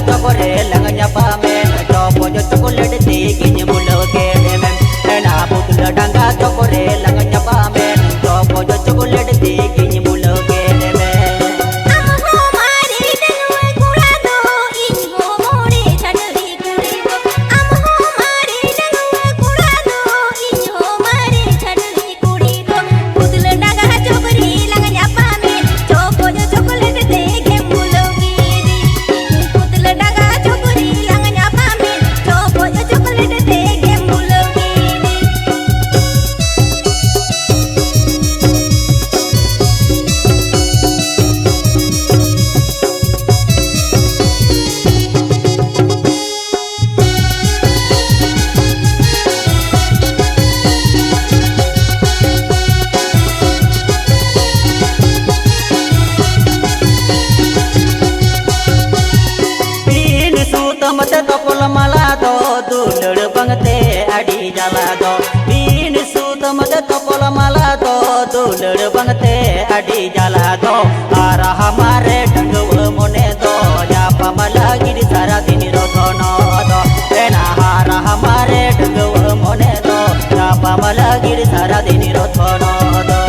चोकोरे लंगnya pamen copo jo chocolate tingginya mulau kemem ena putul dangga चोकोरे लंगnya pamen copo jo chocolate tingginya mulau kemem मते तोपल माला दो दुलड़ बंगते अड़ी जाला दो been सूत मते तोपल माला दो दुलड़ बंगते अड़ी जाला दो आरा हमारे डंगव मोने दो जापा मला गिरी सारा दिन रोधनो दो एना हारा हमारे डंगव मोने दो जापा मला गिरी सारा दिन रोधनो दो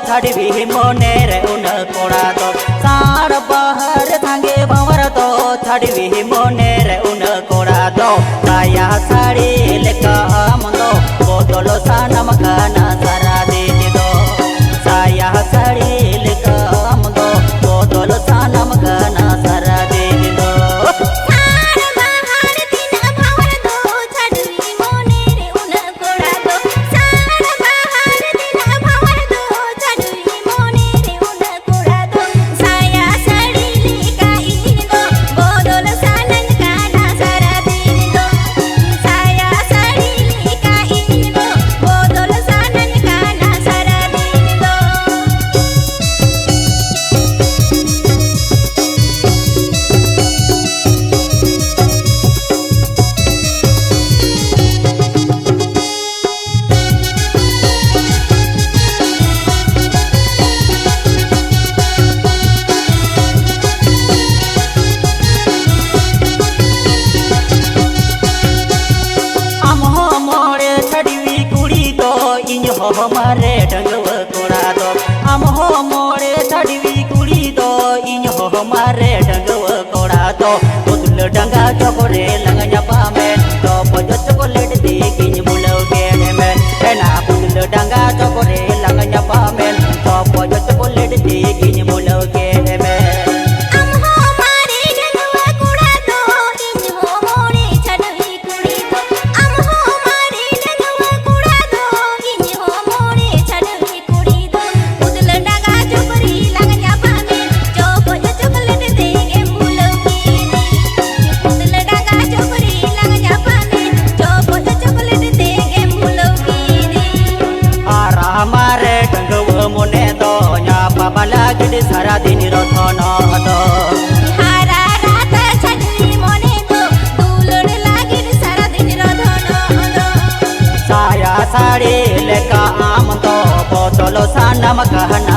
छड़वी मोने रे उन कोड़ा तो साड़ बाहर थांगे बावर तो छड़वी मोने रे उन कोड़ा तो काया साड़ी लेका मंदो बोतलो सानम खाना सारा दे दो साया साड़ी लेका मंदो बोतलो सानम खाना सारा दे दो हमारे डंगव कोड़ा दो हम हो मोड़े छड़वी कुड़ी दो इन हो हमारे डंगव कोड़ा दो पुतल डंगा चोकोरे लंगnya pamen तो पजो चॉकलेट दिगिन मुlau केमें एना पुतल डंगा चोकोरे लंगnya pamen तो पजो chocolate दिगिन मुlau केमें lagi di sarat ini rotono to hara rata chadri mone to dulur lagi di sarat ini rotono to saya sari leka am to botolo sana makahana